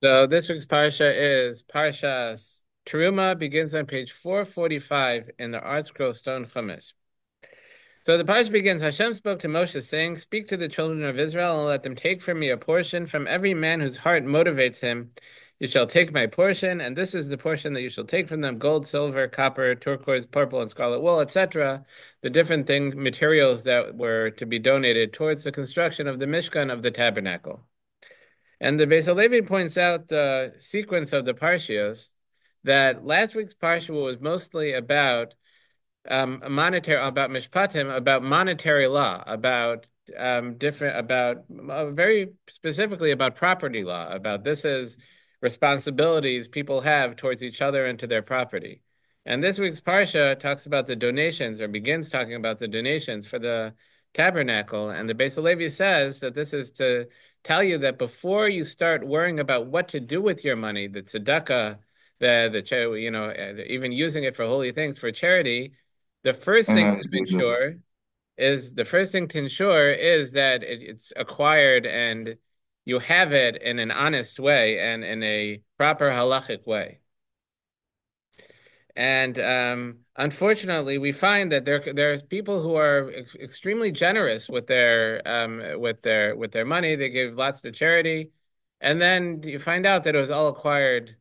So this week's Parsha is Parshas Terumah, begins on page 445 in the Art Scroll Stone Chumash. So the Parsha begins, Hashem spoke to Moshe saying, Speak to the children of Israel and let them take from me a portion from every man whose heart motivates him. You shall take my portion, and this is the portion that you shall take from them: gold, silver, copper, turquoise, purple, and scarlet wool, etc. The different materials that were to be donated towards the construction of the Mishkan of the tabernacle. And the Beis Halevi points out the sequence of the Parshios, that last week's Parsha was mostly about about mishpatim, about monetary law, about very specifically about property law, about this is responsibilities people have towards each other and to their property. And this week's Parsha talks about the donations, or begins talking about the donations for the tabernacle. And the Beis Halevi says that this is to tell you that before you start worrying about what to do with your money, the tzedakah, even using it for holy things, for charity, the first Oh thing my to goodness. ensure is that it's acquired and you have it in an honest way and in a proper halachic way. And unfortunately, we find that there's people who are extremely generous with their money. They give lots to charity, and then you find out that it was all acquired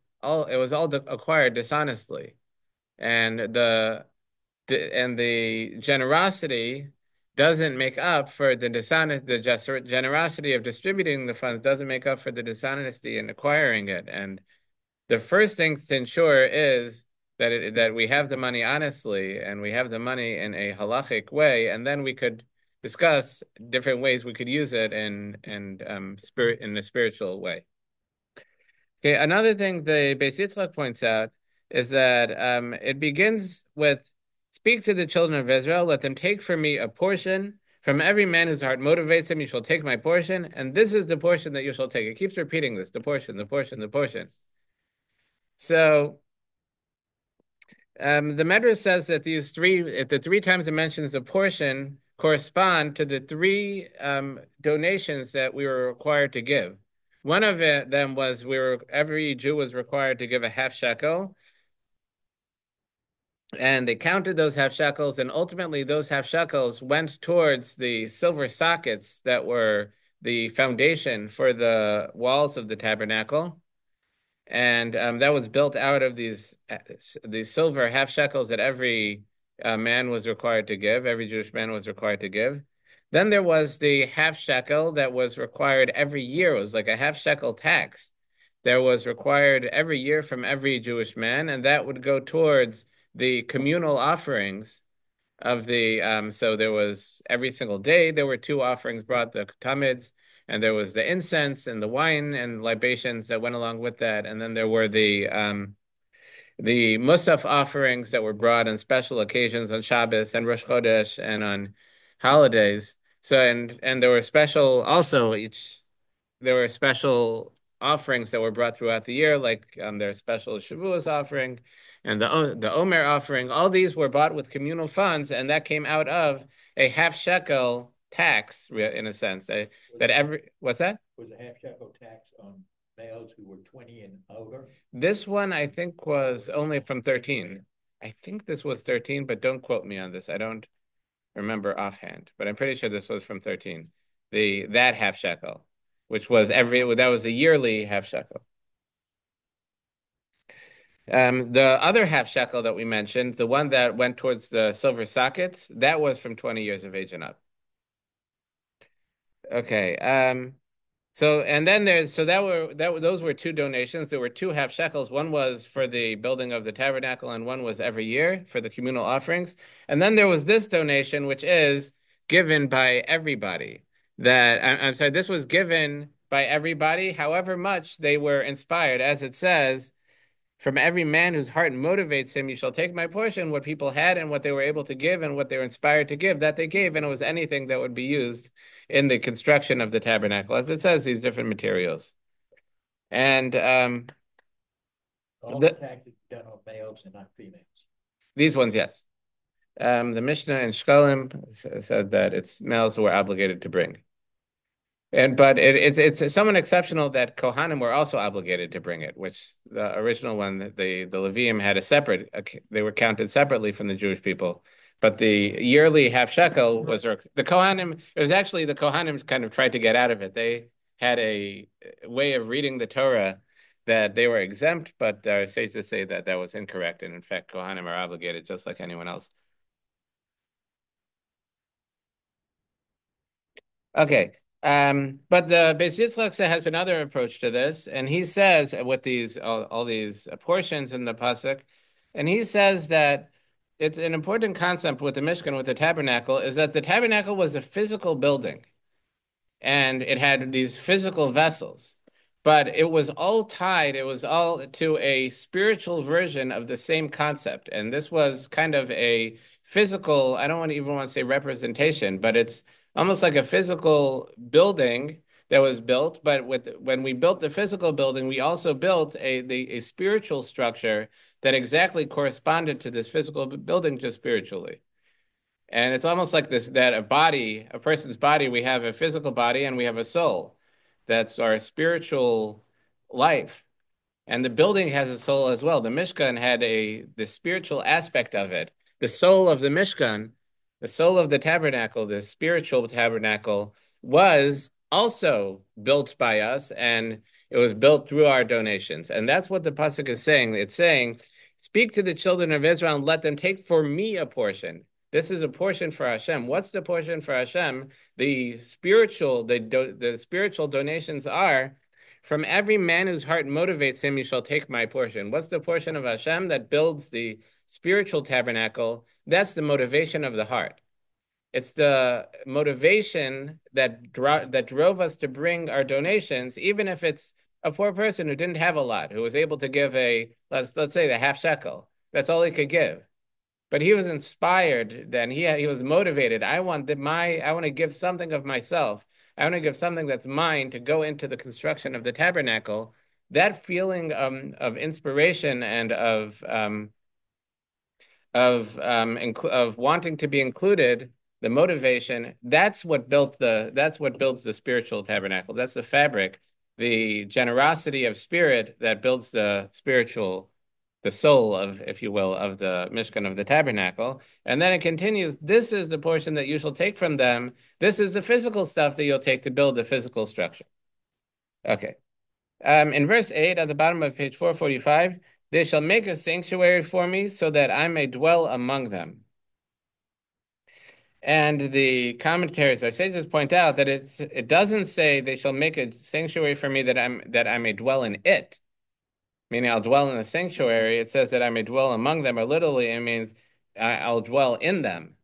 dishonestly. And the generosity doesn't make up for generosity of distributing the funds doesn't make up for the dishonesty in acquiring it. And the first thing to ensure is that we have the money honestly and we have the money in a halachic way, and then we could discuss different ways we could use it in a spiritual way. Okay, another thing the Beis Yitzchak points out is that it begins with, Speak to the children of Israel, let them take from me a portion. From every man whose heart motivates him, you shall take my portion, and this is the portion that you shall take. It keeps repeating this, the portion, the portion, the portion. So the Medrash says that the three times it mentions the portion, correspond to the three donations that we were required to give. One of them was every Jew was required to give a half shekel, and they counted those half shekels, and ultimately those half shekels went towards the silver sockets that were the foundation for the walls of the tabernacle. And that was built out of these silver half shekels that every man was required to give, every Jewish man was required to give. Then there was the half shekel that was required every year. It was like a half shekel tax that was required every year from every Jewish man, and that would go towards the communal offerings of so there was every single day there were two offerings brought, the tamids, and there was the incense and the wine and libations that went along with that, and then there were the musaf offerings that were brought on special occasions, on Shabbos and Rosh Chodesh and on holidays. So and there were special also each there were special offerings that were brought throughout the year, like their special Shavuos offering and the Omer offering. All these were bought with communal funds, and that came out of a half shekel tax, in a sense. Was That a every What's that? was a half shekel tax on males who were 20 and older. This one I think was only from 13. I think this was 13, but don't quote me on this. I don't remember offhand, but I'm pretty sure this was from 13. That half shekel, which was that was a yearly half shekel. The other half shekel that we mentioned, the one that went towards the silver sockets, that was from 20 years of age and up. Okay. And then those were two donations. There were two half shekels. One was for the building of the tabernacle, and one was every year for the communal offerings. And then there was this donation, which is given by everybody. I'm sorry, this was given by everybody, however much they were inspired, as it says. From every man whose heart motivates him, you shall take my portion, what people had and what they were able to give and what they were inspired to give, that they gave, and it was anything that would be used in the construction of the tabernacle, as it says, these different materials. And All the the, taxes done on males and not females. these ones, yes. The Mishnah in Shkolim said that it's males who are obligated to bring. But it's somewhat exceptional that Kohanim were also obligated to bring it, which the original one, the Levium had a separate, they were counted separately from the Jewish people. But the yearly half shekel was the Kohanim. It was actually the Kohanim kind of tried to get out of it. They had a way of reading the Torah that they were exempt, but our sages say that that was incorrect, and in fact, Kohanim are obligated just like anyone else. Okay. But the Beis Yitzchak has another approach to this, and he says with these all these portions in the pasuk, and he says that it's an important concept with the Mishkan, with the tabernacle, is that the tabernacle was a physical building and it had these physical vessels, but it was all tied, it was all to a spiritual version of the same concept. And this was kind of a physical, I don't want to even want to say representation, but it's almost like a physical building that was built. But when we built the physical building, we also built a spiritual structure that exactly corresponded to this physical building just spiritually. And it's almost like this, that a person's body, we have a physical body and we have a soul. That's our spiritual life. And the building has a soul as well. The Mishkan had the spiritual aspect of it. The soul of the Mishkan, the soul of the tabernacle, the spiritual tabernacle, was also built by us, and it was built through our donations. And that's what the pasuk is saying. It's saying, "Speak to the children of Israel and let them take for me a portion." This is a portion for Hashem. What's the portion for Hashem? The spiritual donations are, from every man whose heart motivates him, you shall take my portion. What's the portion of Hashem that builds the spiritual tabernacle? That's the motivation of the heart. It's the motivation that drove us to bring our donations, even if it's a poor person who didn't have a lot, who was able to give let's say the half shekel. That's all he could give. But he was inspired then. He was motivated. I want to give something of myself. I want to give something that's mine to go into the construction of the tabernacle. That feeling of inspiration and of wanting to be included, the motivation, that's what builds the spiritual tabernacle. That's the fabric, the generosity of spirit that builds the soul of, if you will, of the Mishkan, of the tabernacle. And then it continues, this is the portion that you shall take from them. This is the physical stuff that you'll take to build the physical structure. Okay. In verse 8, at the bottom of page 445, they shall make a sanctuary for me so that I may dwell among them. And the commentaries, our sages point out that it doesn't say they shall make a sanctuary for me that I may dwell in it, meaning I'll dwell in the sanctuary. It says that I may dwell among them, or literally it means I'll dwell in them.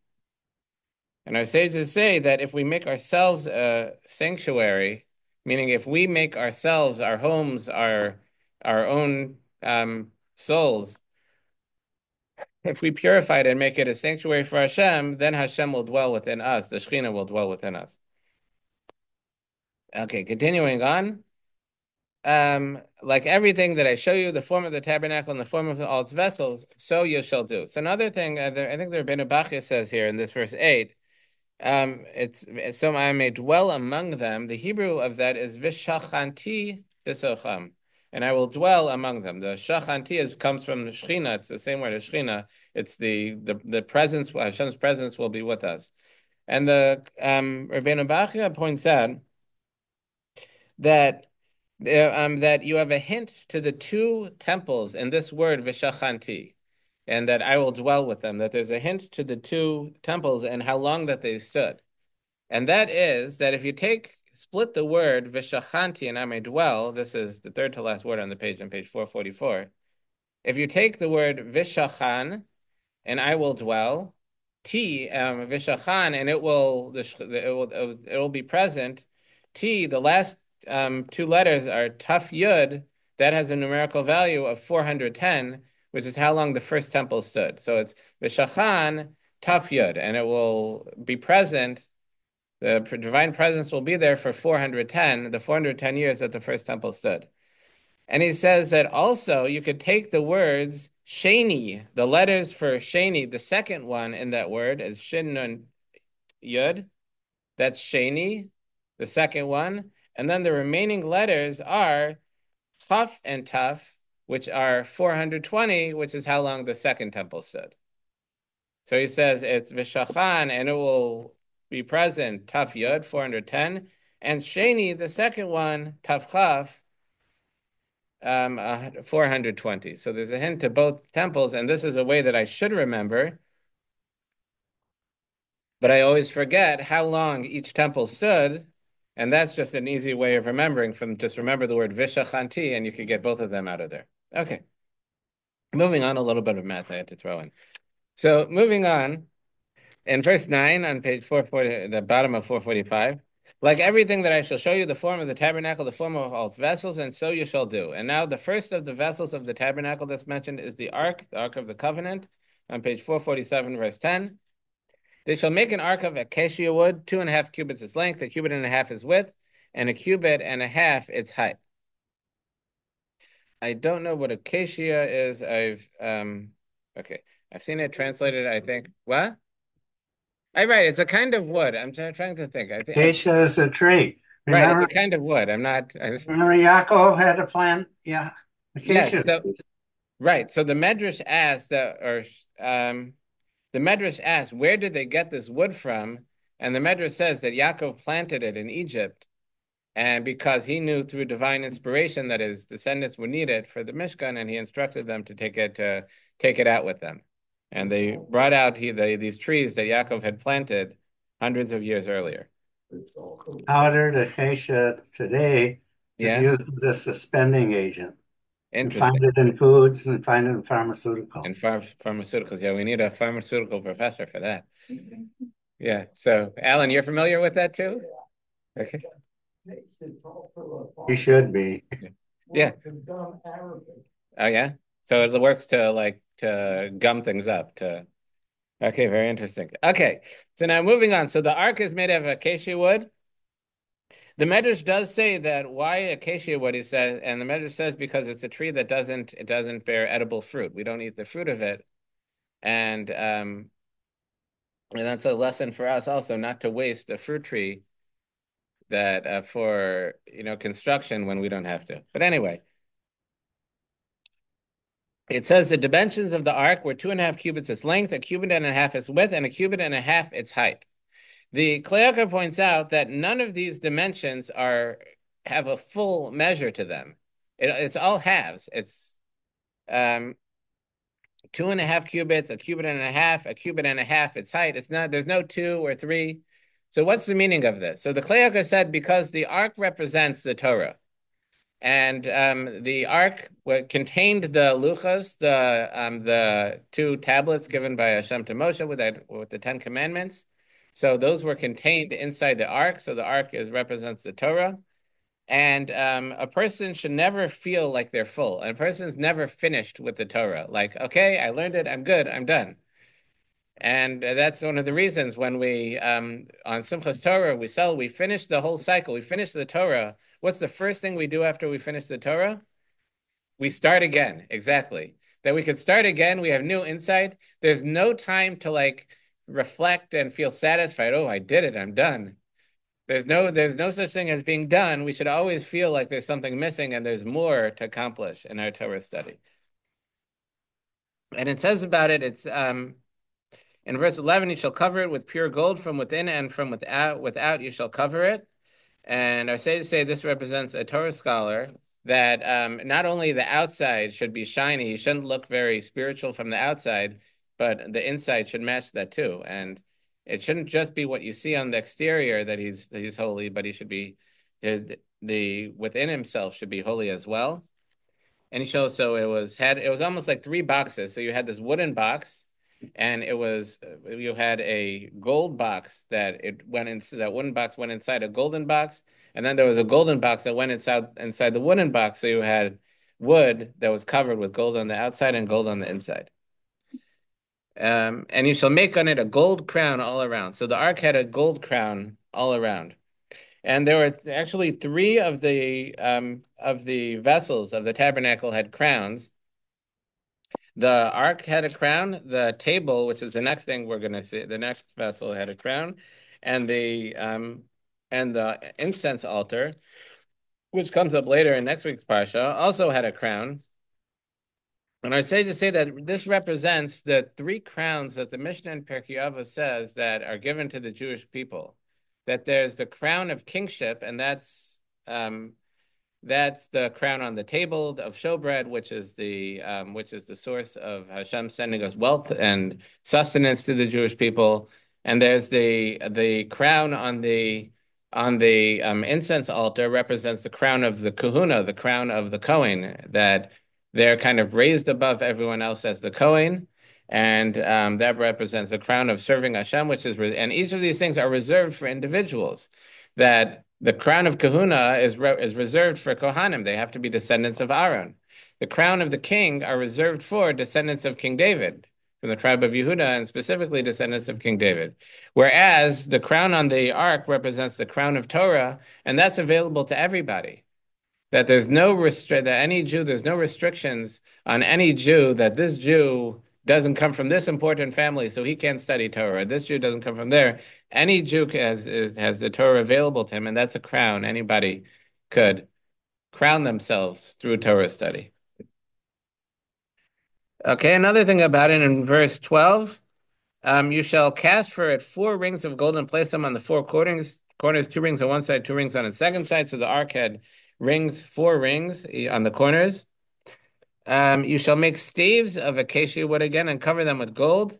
And our sages say that if we make ourselves a sanctuary, meaning if we make ourselves, our homes, our own souls, if we purify it and make it a sanctuary for Hashem, then Hashem will dwell within us. The Shekhinah will dwell within us. Okay, continuing on. Like everything that I show you, the form of the tabernacle and the form of all its vessels, so you shall do. So another thing, I think the Rabbi Bachya says here in this verse 8, it's so I may dwell among them. The Hebrew of that is vishachanti bisocham, and I will dwell among them. The shachanti comes from the Shechina. It's the same word as Shechina. It's the presence. Hashem's presence will be with us. And the Rabbi Bachya points out that that you have a hint to the two temples in this word vishachanti, and that I will dwell with them. That there's a hint to the two temples and how long that they stood. And that is that if you split the word vishachanti and I may dwell, this is the third to last word on the page, on page 444. If you take the word vishachan and I will dwell, vishachan, and it will be present. The last two letters are taf yud. That has a numerical value of 410, which is how long the first temple stood. So it's vishachan taf yud, and it will be present. The divine presence will be there for 410, the 410 years that the first temple stood. And he says that also you could take the words sheni, the letters for sheni, the second one in that word is shin nun yud. That's sheni. the second one, and then the remaining letters are Chaf and Taf, which are 420, which is how long the second temple stood. So he says it's Vishachan, and it will be present, Taf Yud, 410, and Sheni, the second one, Taf Chaf, 420. So there's a hint to both temples, and this is a way that I should remember, but I always forget how long each temple stood, and that's just an easy way of remembering from just remember the word Vishachanti, and you could get both of them out of there. Okay. Moving on, a little bit of math I had to throw in. So moving on, in verse 9 on page 440, the bottom of 445, like everything that I shall show you, the form of the tabernacle, the form of all its vessels, and so you shall do. And now the first of the vessels of the tabernacle that's mentioned is the Ark of the Covenant, on page 447, verse 10. They shall make an ark of acacia wood, 2.5 cubits its length, a cubit and a half its width, and a cubit and a half its height. I don't know what acacia is. Okay. I've seen it translated, I think. What? I right, it's a kind of wood. I'm trying to think. Acacia is a tree. Right, it's a Remember, kind of wood. remember Yaakov had a plant? Yeah, Yes, acacia. so right. So the Medrash asked the Medrash asked, where did they get this wood from? And the Medrash says that Yaakov planted it in Egypt. And because he knew through divine inspiration that his descendants would need it for the Mishkan, and he instructed them to take it out with them. And they brought out these trees that Yaakov had planted hundreds of years earlier. Powdered acacia today is Yeah, used as a suspending agent. You interesting. find it in foods and find it in And pharmaceuticals. pharmaceuticals. Yeah, we need a pharmaceutical professor for that. Yeah. So, Alan, you're familiar with that too? Okay. You should be. Yeah. Oh, yeah. So it works to gum things up. Okay, very interesting. Okay. So now moving on. So the ark is made of acacia wood. The Medrash does say that why acacia wood, he says, and the Medrash says because it's a tree that doesn't bear edible fruit. We don't eat the fruit of it. And that's a lesson for us also not to waste a fruit tree that for construction when we don't have to. But anyway, it says the dimensions of the ark were 2.5 cubits its length, a cubit and a half its width, and a cubit and a half its height. The Kleoka points out that none of these dimensions have a full measure to them. It's all halves. It's 2.5 cubits, a cubit and a half, a cubit and a half its height. There's no 2 or 3. So what's the meaning of this? So the Kleoka said because the ark represents the Torah. And the ark contained the luchos, the 2 tablets given by Hashem to Moshe with the 10 commandments. So those were contained inside the ark. So the ark represents the Torah. And a person should never feel like they're full. And a person's never finished with the Torah. Like, okay, I learned it, I'm good, I'm done. And that's one of the reasons when we, on Simchas Torah, we finish the whole cycle. We finish the Torah. What's the first thing we do after we finish the Torah? We start again. Exactly. That we could start again. We have new insight. There's no time to reflect and feel satisfied. Oh, I did it. I'm done. There's no such thing as being done. We should always feel like there's something missing and there's more to accomplish in our Torah study. And it says about it, it's in verse 11, you shall cover it with pure gold from within and from without you shall cover it. And I say this represents a Torah scholar that not only the outside should be shiny, he shouldn't look very spiritual from the outside, but the inside should match that too. And it shouldn't just be what you see on the exterior that he's holy, but he should be the within himself should be holy as well. And he shows so it was almost like 3 boxes. So you had this wooden box, and you had a gold box that wooden box went inside a golden box, and then there was a golden box that went inside the wooden box. So you had wood that was covered with gold on the outside and gold on the inside. And you shall make on it a gold crown all around. So the ark had a gold crown all around. And there were actually 3 of the vessels of the tabernacle had crowns. The ark had a crown. The table, which is the next thing we're going to see, the next vessel had a crown, and and the incense altar, which comes up later in next week's Parsha, also had a crown. And I say to say that this represents the three crowns that the Mishnah in Pirkei Avos says that are given to the Jewish people. That there's the crown of kingship, and that's the crown on the table of showbread, which is the source of Hashem sending us wealth and sustenance to the Jewish people. And there's the crown on the incense altar represents the crown of the kahuna, the crown of the Kohen, that they're kind of raised above everyone else as the Kohen. And that represents the crown of serving Hashem, and each of these things are reserved for individuals. That the crown of kahuna is reserved for Kohanim. They have to be descendants of Aaron. The crown of the king are reserved for descendants of King David, from the tribe of Yehuda, and specifically descendants of King David. Whereas the crown on the ark represents the crown of Torah, and that's available to everybody. That there's there's no restrictions on any Jew, that this Jew doesn't come from this important family, so he can't study Torah. This Jew doesn't come from there. Any Jew has the Torah available to him, and that's a crown. Anybody could crown themselves through Torah study. Okay, another thing about it in verse 12, you shall cast for it 4 rings of gold and place them on the 4 corners, 2 rings on one side, 2 rings on the second side. So the ark had 4 rings on the corners. You shall make staves of acacia wood again and cover them with gold,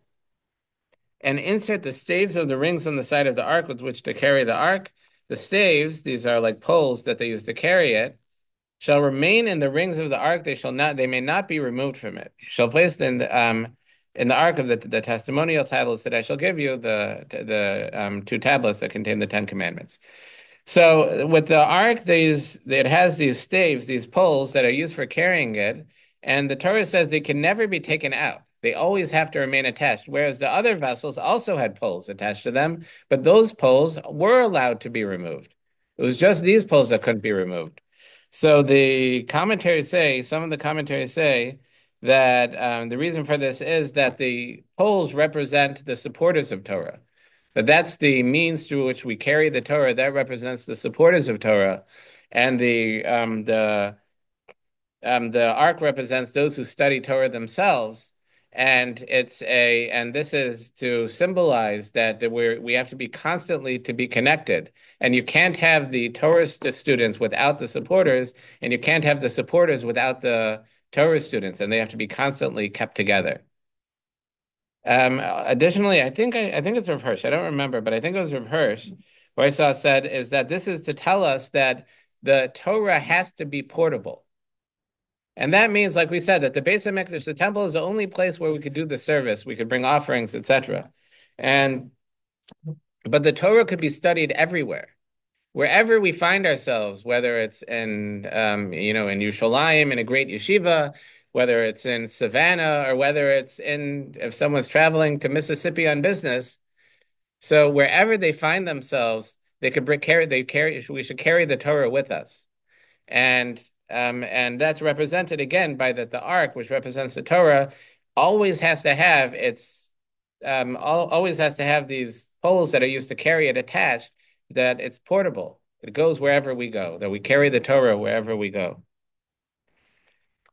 and insert the staves of the rings on the side of the ark with which to carry the ark. The staves, these are like poles that they use to carry it, shall remain in the rings of the ark. They may not be removed from it. You shall place them in the ark of the testimonial tablets that I shall give you, the 2 tablets that contain the 10 commandments. So with the ark, it has these staves, these poles that are used for carrying it, and the Torah says they can never be taken out. They always have to remain attached, whereas the other vessels also had poles attached to them, but those poles were allowed to be removed. It was just these poles that couldn't be removed. So some of the commentaries say that the reason for this is that the poles represent the supporters of Torah. That's the means through which we carry the Torah. That represents the supporters of Torah, and the ark represents those who study Torah themselves. And this is to symbolize that we have to be constantly to be connected. And you can't have the Torah students without the supporters, and you can't have the supporters without the Torah students, and they have to be constantly kept together. Additionally, I think it's Rav Hirsch. I don't remember, but I think it was Rav Hirsch who I saw said is that this is to tell us that the Torah has to be portable. And that means, like we said, that the Beis HaMikdash, the temple, is the only place where we could do the service, we could bring offerings, etc. But the Torah could be studied everywhere. Wherever we find ourselves, whether it's in Yerushalayim, in a great yeshiva, whether it's in Savannah, or whether it's if someone's traveling to Mississippi on business. So wherever they find themselves, we should carry the Torah with us. And that's represented again by the ark, which represents the Torah, always has to have these poles that are used to carry it attached, that it's portable. It goes wherever we go, that we carry the Torah wherever we go.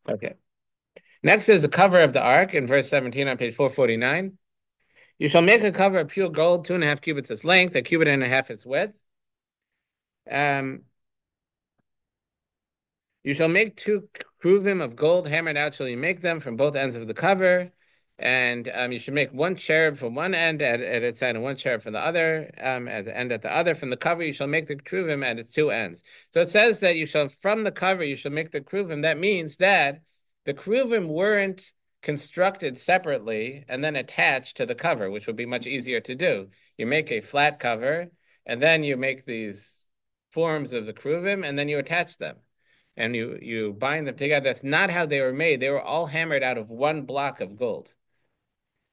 Okay. Next is the cover of the ark in verse 17 on page 449. You shall make a cover of pure gold, 2.5 cubits its length, 1.5 cubits its width. You shall make 2 kruvim of gold, hammered out shall you make them from both ends of the cover. And you should make 1 cherub from one end at its end and 1 cherub from the other, at the end at the other. From the cover, you shall make the kruvim at its 2 ends. So it says that from the cover, you shall make the kruvim. That means that the kruvim weren't constructed separately and then attached to the cover, which would be much easier to do. You make a flat cover, and then you make these forms of the kruvim, and then you attach them. And you bind them together. That's not how they were made. They were all hammered out of 1 block of gold.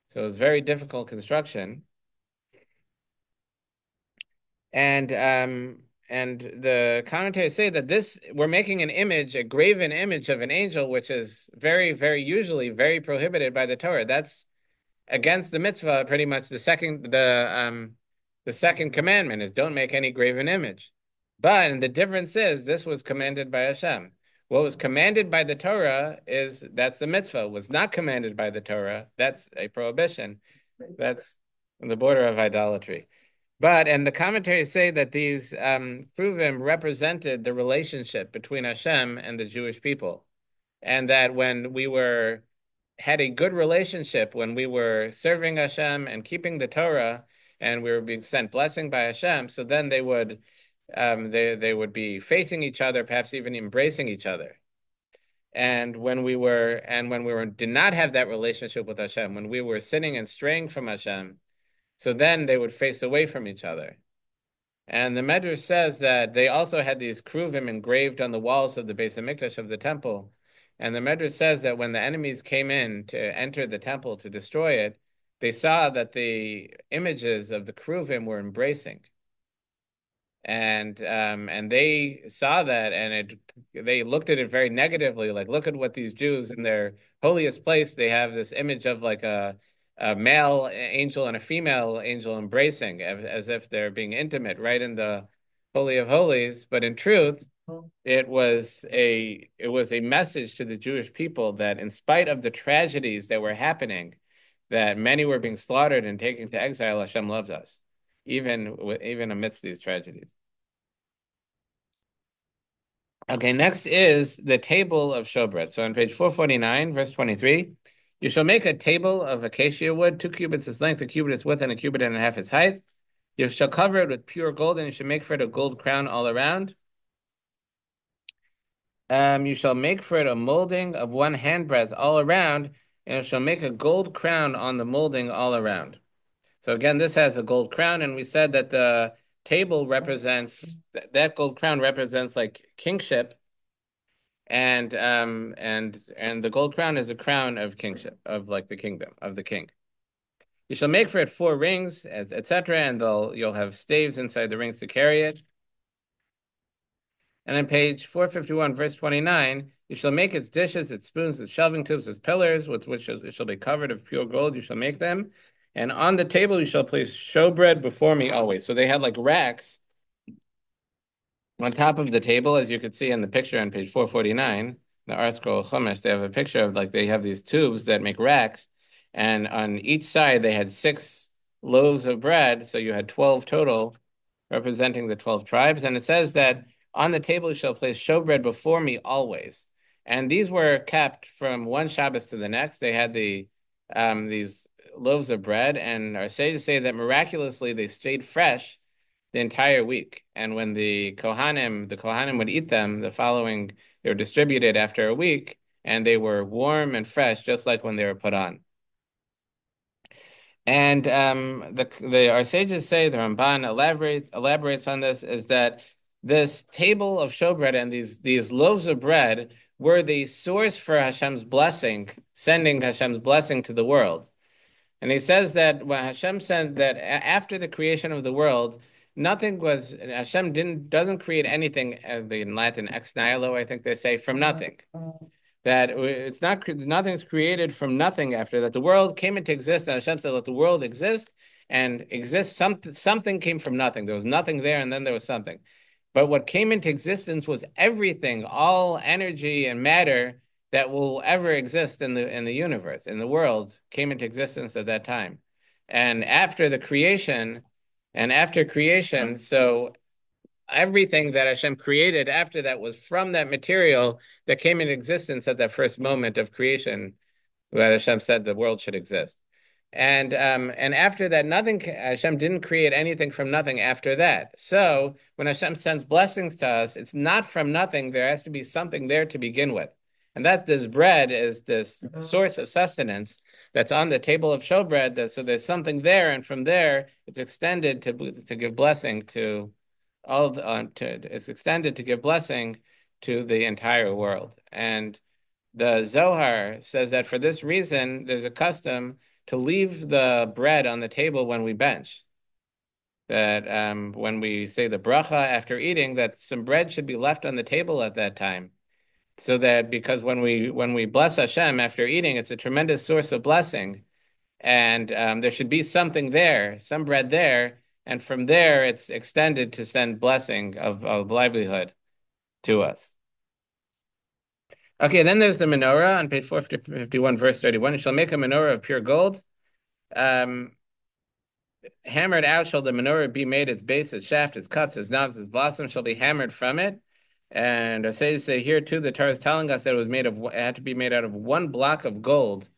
So it was very difficult construction. And the commentators say that we're making an image, a graven image of an angel, which is very, very usually very prohibited by the Torah. That's against the mitzvah, pretty much. The The second commandment is don't make any graven image. But and the difference is this was commanded by Hashem. What was commanded by the Torah that's the mitzvah. Was not commanded by the Torah. That's a prohibition. That's on the border of idolatry. And the commentaries say that these kruvim represented the relationship between Hashem and the Jewish people. And that when we had a good relationship, when we were serving Hashem and keeping the Torah, and we were being sent blessing by Hashem, so then they would be facing each other, perhaps even embracing each other. And when we did not have that relationship with Hashem, when we were sinning and straying from Hashem, so then they would face away from each other. And the Medrash says that they also had these kruvim engraved on the walls of the Beis HaMikdash of the temple. And the Medrash says that when the enemies came in to enter the temple to destroy it, they saw that the images of the kruvim were embracing. And they saw that, and they looked at it very negatively. Like, look at what these Jews in their holiest place, they have this image of like a male angel and a female angel embracing as if they're being intimate right in the Holy of Holies. But in truth, it was a message to the Jewish people that in spite of the tragedies that were happening, that many were being slaughtered and taken to exile, Hashem loves us, even amidst these tragedies. Okay, next is the table of showbread. So on page 449, verse 23, you shall make a table of acacia wood, 2 cubits its length, a cubit its width, and a cubit and a half its height. You shall cover it with pure gold, and you shall make for it a gold crown all around. You shall make for it a molding of 1 handbreadth all around, and you shall make a gold crown on the molding all around. So again, this has a gold crown, and we said that the table represents, that gold crown represents like kingship, and the gold crown is a crown of kingship, of like the kingdom of the king. You shall make for it 4 rings, etc., and you'll have staves inside the rings to carry it. And then page 451, verse 29, you shall make its dishes, its spoons, its shelving tubes, its pillars, with which it shall be covered of pure gold. You shall make them. And on the table you shall place showbread before me always. So they had like racks on top of the table, as you could see in the picture on page 449, the Art Scroll Chumash. They have a picture of like they have these tubes that make racks, and on each side they had 6 loaves of bread. So you had 12 total, representing the 12 tribes. And it says that on the table you shall place showbread before me always. And these were kept from one Shabbos to the next. They had these loaves of bread, and our sages say that miraculously they stayed fresh the entire week. And when the Kohanim would eat them, they were distributed after a week, and they were warm and fresh, just like when they were put on. And our sages say, the Ramban elaborates on this, is that this table of showbread and these loaves of bread were the source for Hashem's blessing, sending Hashem's blessing to the world. And he says that when Hashem said that after the creation of the world, Hashem doesn't create anything, in Latin, ex nihilo, I think they say, from nothing. That it's not, nothing's created from nothing after that. The world came into existence, and Hashem said, let the world exist, and exist, something came from nothing. There was nothing there, and then there was something. But what came into existence was everything, all energy and matter that will ever exist in the universe, in the world, came into existence at that time. And after creation, so everything that Hashem created after that was from that material that came into existence at that first moment of creation, where Hashem said the world should exist. And after that, Hashem didn't create anything from nothing after that. So when Hashem sends blessings to us, it's not from nothing. There has to be something there to begin with. And that this bread is this source of sustenance that's on the table of showbread. So there's something there, and from there it's extended to give blessing to it's extended to give blessing to the entire world. And the Zohar says that for this reason, there's a custom to leave the bread on the table when we bench. That when we say the bracha after eating, that some bread should be left on the table at that time. So that because when we bless Hashem after eating, it's a tremendous source of blessing. And there should be something there, some bread there, and from there it's extended to send blessing of livelihood to us. Okay, then there's the menorah on page 451, verse 31. You shall make a menorah of pure gold. Hammered out shall the menorah be made, its base, its shaft, its cups, its knobs, its blossoms shall be hammered from it. And I say here too, the Torah is telling us that it had to be made out of one block of gold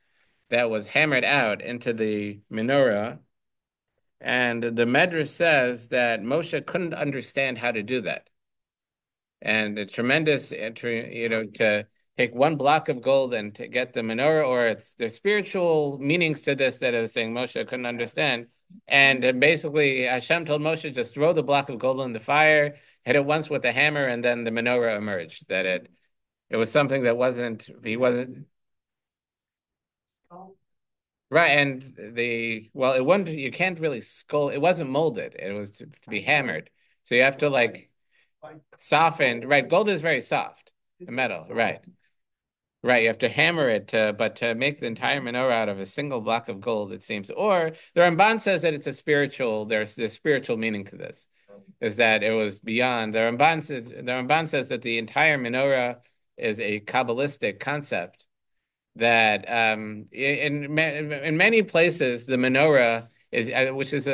that was hammered out into the menorah. And the Medrash says that Moshe couldn't understand how to do that. And it's tremendous, to take one block of gold and to get the menorah, or there's spiritual meanings to this that is saying Moshe couldn't understand. And basically, Hashem told Moshe, just throw the block of gold in the fire, hit it once with a hammer, and then the menorah emerged. That it was something that he wasn't. Right, and it wasn't, you can't really it wasn't molded. It was to be hammered. So you have to soften, right? Gold is very soft, the metal, right? Right, you have to hammer it, but to make the entire menorah out of a single block of gold, it seems. Or the Ramban says that it's there's spiritual meaning to this, is that it was beyond. The Ramban says that the entire menorah is a Kabbalistic concept that in many places the menorah is, which is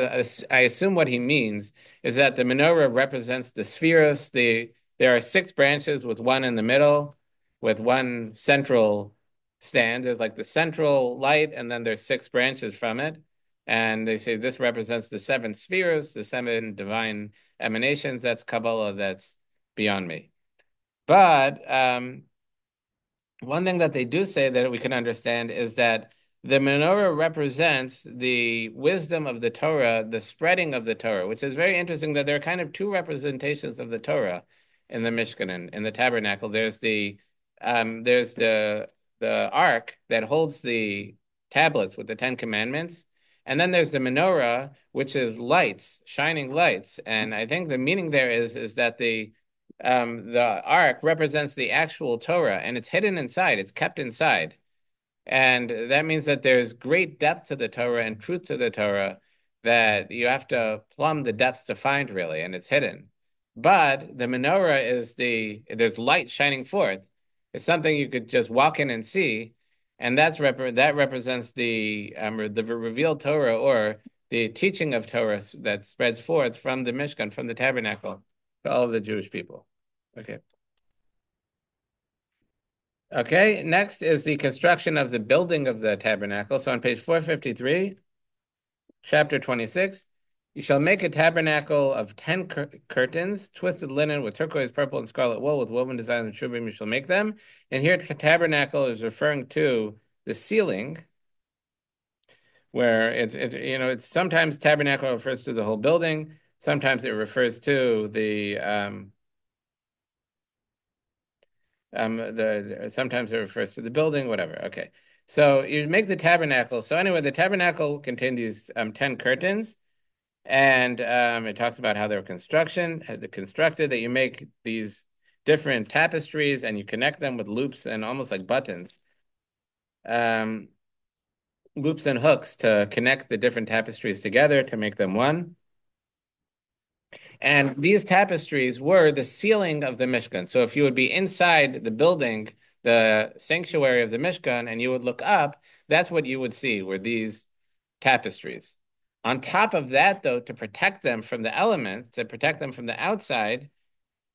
I assume what he means is that the menorah represents the spheros. There are 6 branches with one in the middle, with one central stand. There's the central light, and then there's 6 branches from it. And they say this represents the 7 spheros, the 7 divine emanations. That's Kabbalah. That's beyond me. But one thing that they do say that we can understand is that the menorah represents the wisdom of the Torah, the spreading of the Torah, which is very interesting that there are kind of 2 representations of the Torah in the Mishkan, in the tabernacle. There's the ark that holds the tablets with the 10 commandments, and then there's the menorah, which is lights, shining lights. And I think the meaning there is that the ark represents the actual Torah, and it's hidden inside. It's kept inside. And that means that there's great depth to the Torah and truth to the Torah that you have to plumb the depths to find, really, and it's hidden. But the menorah there's light shining forth. It's something you could just walk in and see, and that represents the revealed Torah, or the teaching of Torah that spreads forth from the Mishkan, from the tabernacle, to all of the Jewish people. Okay. Okay, next is the construction of the building of the tabernacle. So on page 453, chapter 26, you shall make a tabernacle of 10 curtains, twisted linen with turquoise, purple, and scarlet wool, with woven designs and cherubim. You shall make them. And here, tabernacle is referring to the ceiling, where it's sometimes tabernacle refers to the whole building. Sometimes it refers to sometimes it refers to the building, whatever. Okay. So you make the tabernacle. So anyway, the tabernacle contained these 10 curtains, and it talks about how they're constructed, that you make these different tapestries and you connect them with loops and almost like buttons, loops and hooks to connect the different tapestries together to make them one. And these tapestries were the ceiling of the Mishkan. So if you would be inside the building, the sanctuary of the Mishkan, and you would look up, that's what you would see, were these tapestries. On top of that, though, to protect them from the elements, to protect them from the outside,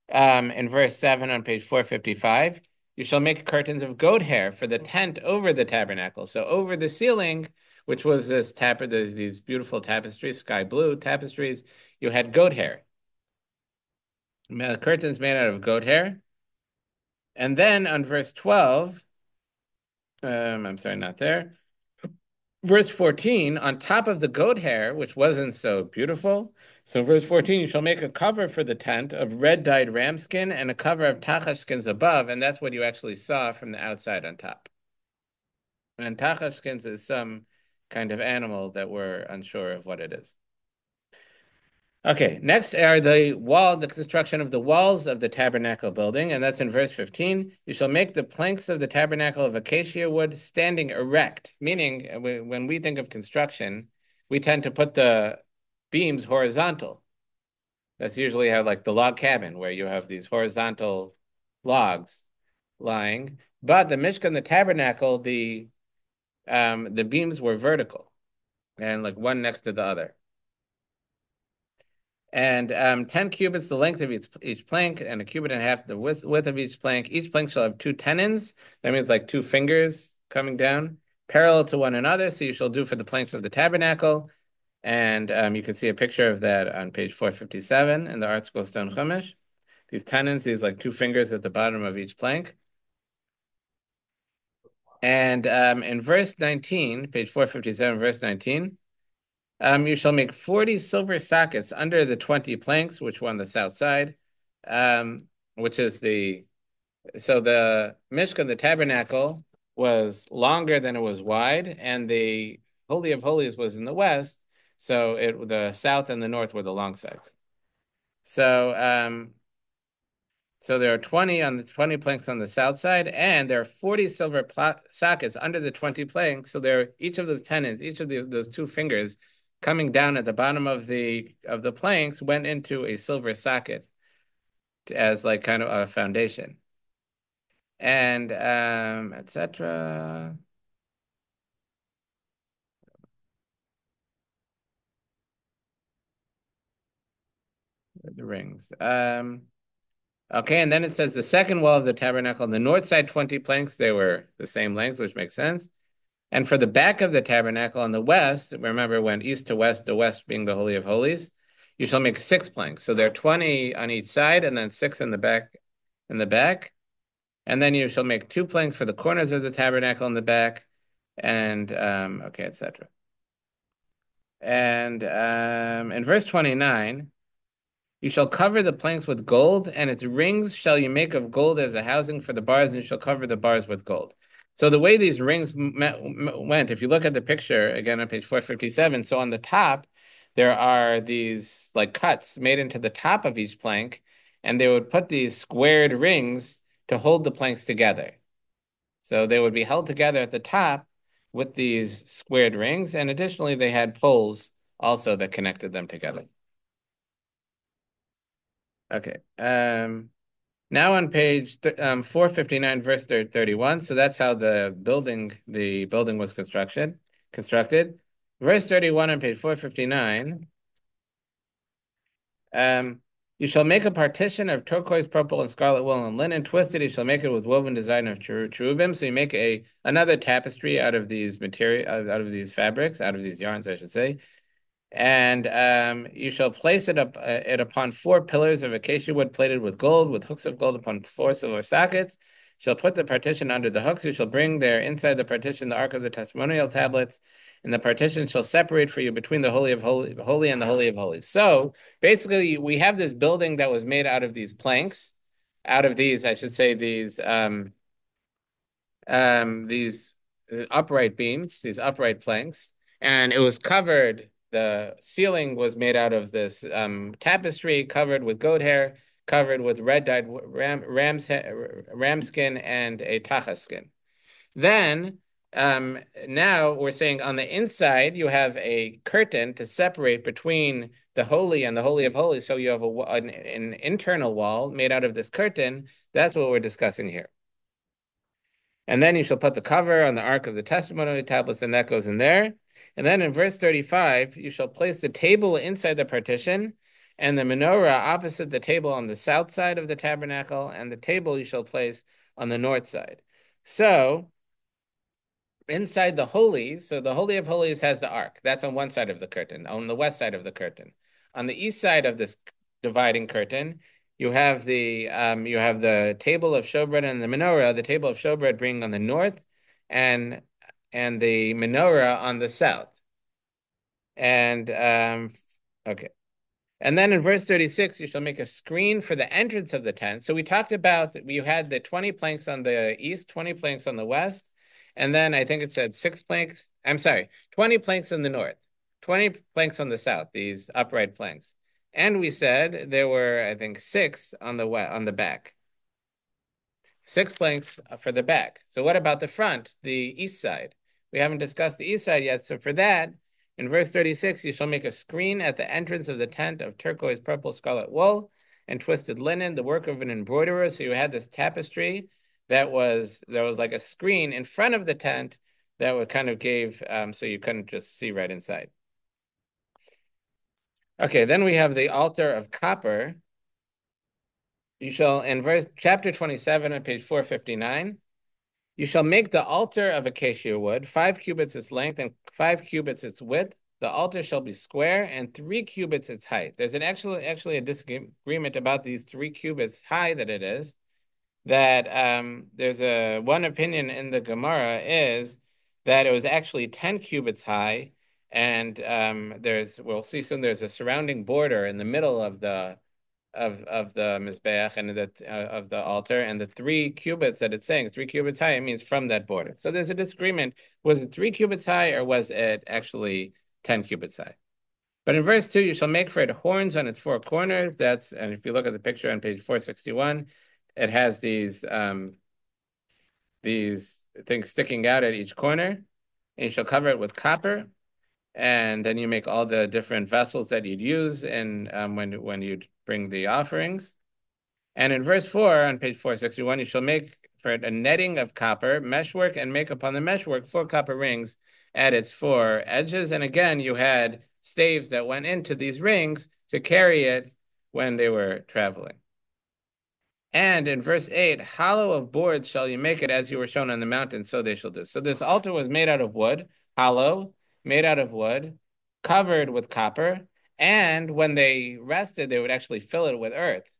in verse 7 on page 455, you shall make curtains of goat hair for the tent over the tabernacle. So over the ceiling, which was these beautiful tapestries, sky blue tapestries, you had goat hair. Curtains made out of goat hair. And then on verse 12, I'm sorry, not there. Verse 14, on top of the goat hair, which wasn't so beautiful. So verse 14, you shall make a cover for the tent of red dyed ram skin and a cover of tachash skins above. And that's what you actually saw from the outside on top. And tachash skins is some kind of animal that we're unsure of what it is. Okay, next are the construction of the walls of the tabernacle building, and that's in verse 15. You shall make the planks of the tabernacle of acacia wood standing erect, meaning when we think of construction, we tend to put the beams horizontal. That's usually how, like the log cabin, where you have these horizontal logs lying. But the Mishkan, the tabernacle, the beams were vertical and like one next to the other. And 10 cubits the length of each plank, and a cubit and a half the width of each plank. Each plank shall have two tenons. That means like two fingers coming down, parallel to one another. So you shall do for the planks of the tabernacle. And you can see a picture of that on page 457 in the Art Scroll Stone Chumash. These tenons, these like two fingers at the bottom of each plank. And in verse 19, page 457, verse 19, you shall make 40 silver sockets under the 20 planks, which were on the south side, which is so the Mishkan, the tabernacle, was longer than it was wide, and the Holy of Holies was in the west, so the south and the north were the long sides. So there are 20 planks on the south side, and there are 40 silver sockets under the 20 planks. So there, each of those tenons, each of those two fingers coming down at the bottom of the planks went into a silver socket as like kind of a foundation, and etc. The rings. Okay, and then it says the second wall of the tabernacle on the north side, 20 planks. They were the same length, which makes sense. And for the back of the tabernacle on the west, remember, went east to west, the west being the Holy of Holies, you shall make 6 planks. So there are 20 on each side, and then 6 in the back. And then you shall make 2 planks for the corners of the tabernacle in the back, and okay, etc. And in verse 29, you shall cover the planks with gold, and its rings shall you make of gold as a housing for the bars, and you shall cover the bars with gold. So the way these rings went, if you look at the picture again on page 457, so on the top, there are these like cuts made into the top of each plank, and they would put these squared rings to hold the planks together. So they would be held together at the top with these squared rings, and additionally, they had poles also that connected them together. Okay. Now on page 459, verse 31. So that's how the building was constructed. Verse 31 on page 459. You shall make a partition of turquoise, purple, and scarlet wool and linen twisted. You shall make it with woven design of cherubim. So you make another tapestry out of these out of these fabrics, out of these yarns, I should say. And you shall place it upon 4 pillars of acacia wood plated with gold, with hooks of gold upon 4 silver sockets. You shall put the partition under the hooks. You shall bring there inside the partition the ark of the testimonial tablets, and the partition shall separate for you between the holy and the holy of holies. So basically, we have this building that was made out of these planks, out of these, I should say, these upright beams, these upright planks, and it was covered. The ceiling was made out of this tapestry covered with goat hair, covered with red dyed ram skin and a tacha skin. Then now we're saying on the inside you have a curtain to separate between the holy and the holy of holies. So you have an internal wall made out of this curtain. That's what we're discussing here. And then you shall put the cover on the ark of the testimony tablets, and that goes in there. And then in verse 35, you shall place the table inside the partition, and the menorah opposite the table on the south side of the tabernacle, and the table you shall place on the north side. So inside the holies, so the Holy of Holies has the ark. That's on one side of the curtain, on the west side of the curtain. On the east side of this dividing curtain, you have the table of showbread and the menorah. The table of showbread being on the north, and the menorah on the south. And okay. And then in verse 36, you shall make a screen for the entrance of the tent. So we talked about that you had the 20 planks on the east, 20 planks on the west, and then I think it said 6 planks. I'm sorry, 20 planks in the north, 20 planks on the south, these upright planks. And we said there were, I think, 6 on the back. 6 planks for the back. So what about the front, the east side? We haven't discussed the east side yet. So for that, In verse 36, you shall make a screen at the entrance of the tent of turquoise, purple, scarlet wool and twisted linen, the work of an embroiderer. So you had this tapestry there was like a screen in front of the tent that would kind of gave so you couldn't just see right inside. Okay, then we have the altar of copper. You shall, in chapter 27 on page 459, you shall make the altar of acacia wood, 5 cubits its length and 5 cubits its width. The altar shall be square and 3 cubits its height. There's actually a disagreement about these 3 cubits high that it is. That there's one opinion in the Gemara is that it was actually 10 cubits high, and we'll see soon, there's a surrounding border in the middle of the mizbeach and of the altar, and the 3 cubits that it's saying 3 cubits high, it means from that border. So there's a disagreement: was it 3 cubits high or was it actually 10 cubits high? But in verse 2, you shall make for it horns on its 4 corners. And if you look at the picture on page 461, it has these things sticking out at each corner, and you shall cover it with copper. And then you make all the different vessels that you'd use and when you'd bring the offerings. And in verse 4 on page 461, you shall make for it a netting of copper, meshwork, and make upon the meshwork 4 copper rings at its 4 edges. And again, you had staves that went into these rings to carry it when they were traveling. And in verse 8, hollow of boards shall you make it as you were shown on the mountain, so they shall do. So this altar was made out of wood, hollow, made out of wood, covered with copper, and when they rested, they would actually fill it with earth.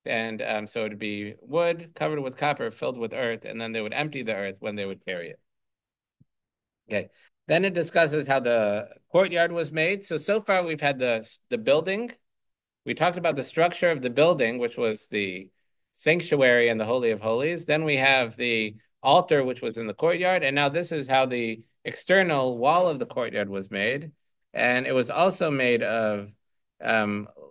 And so it would be wood covered with copper, filled with earth, and then they would empty the earth when they would carry it. Okay. Then it discusses how the courtyard was made. So far we've had the building. We talked about the structure of the building, which was the sanctuary and the Holy of Holies. Then we have the altar, which was in the courtyard. And now this is how the external wall of the courtyard was made. And it was also made of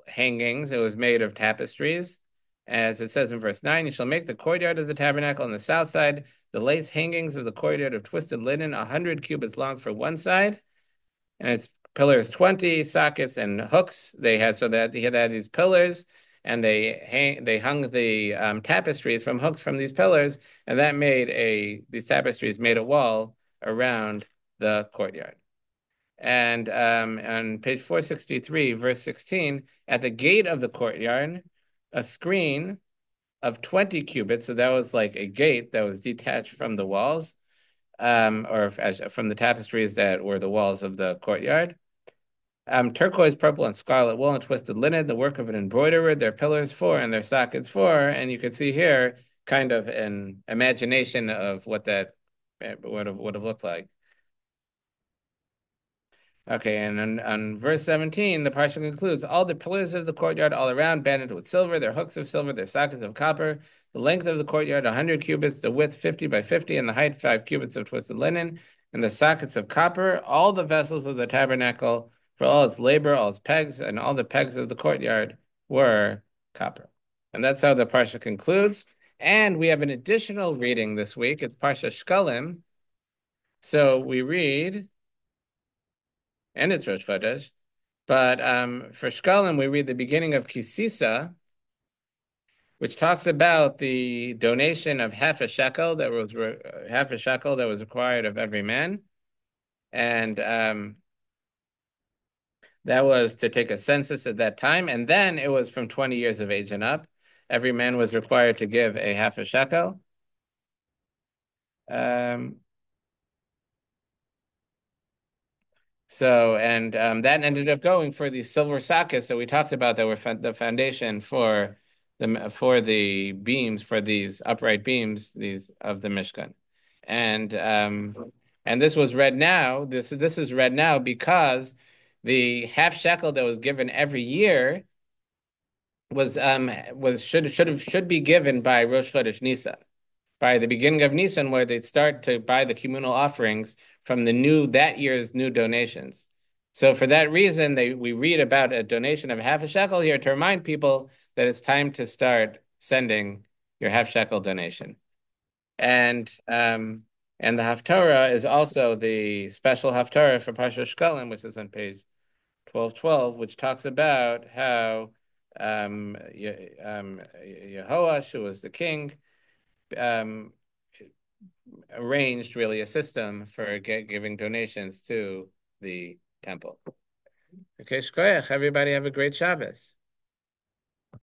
hangings. It was made of tapestries. As it says in verse 9, you shall make the courtyard of the tabernacle on the south side, the lace hangings of the courtyard of twisted linen, 100 cubits long for one side. And its pillars 20, sockets and hooks. They had these pillars, and they hung the tapestries from hooks from these pillars, and that these tapestries made a wall around the courtyard. And on page 463, verse 16, at the gate of the courtyard, a screen of 20 cubits, so that was like a gate that was detached from the walls, or from the tapestries that were the walls of the courtyard. Turquoise, purple, and scarlet wool and twisted linen, the work of an embroiderer, their pillars 4 and their sockets 4. And you can see here kind of an imagination of what that would have looked like. Okay, and on verse 17, the Parsha concludes, all the pillars of the courtyard all around banded with silver, their hooks of silver, their sockets of copper, the length of the courtyard 100 cubits, the width 50 by 50, and the height 5 cubits of twisted linen, and the sockets of copper, all the vessels of the tabernacle, for all its labor, all its pegs, and all the pegs of the courtyard were copper. And that's how the Parsha concludes. And we have an additional reading this week. It's Parsha Shkalim. So we read, and it's Rosh Chodesh, but for Shkalim, we read the beginning of Kisisa, which talks about the donation of half a shekel that was required of every man. And that was to take a census at that time. And then it was from 20 years of age and up. Every man was required to give a half a shekel. That ended up going for these silver sockets that we talked about that were the foundation for the beams, for these upright beams, these of the Mishkan. And this was read now. This is read now because the half shekel that was given every year should be given by Rosh Chodesh Nisan, by the beginning of Nisan, where they'd start to buy the communal offerings from that year's new donations. So for that reason, we read about a donation of half a shekel here to remind people that it's time to start sending your half shekel donation. And And the Haftarah is also the special Haftarah for Parshas Shkalim, which is on page 1212, which talks about how Yehoash, who was the king, um, arranged really a system for giving donations to the temple. Okay, shkoyach. Everybody have a great Shabbos.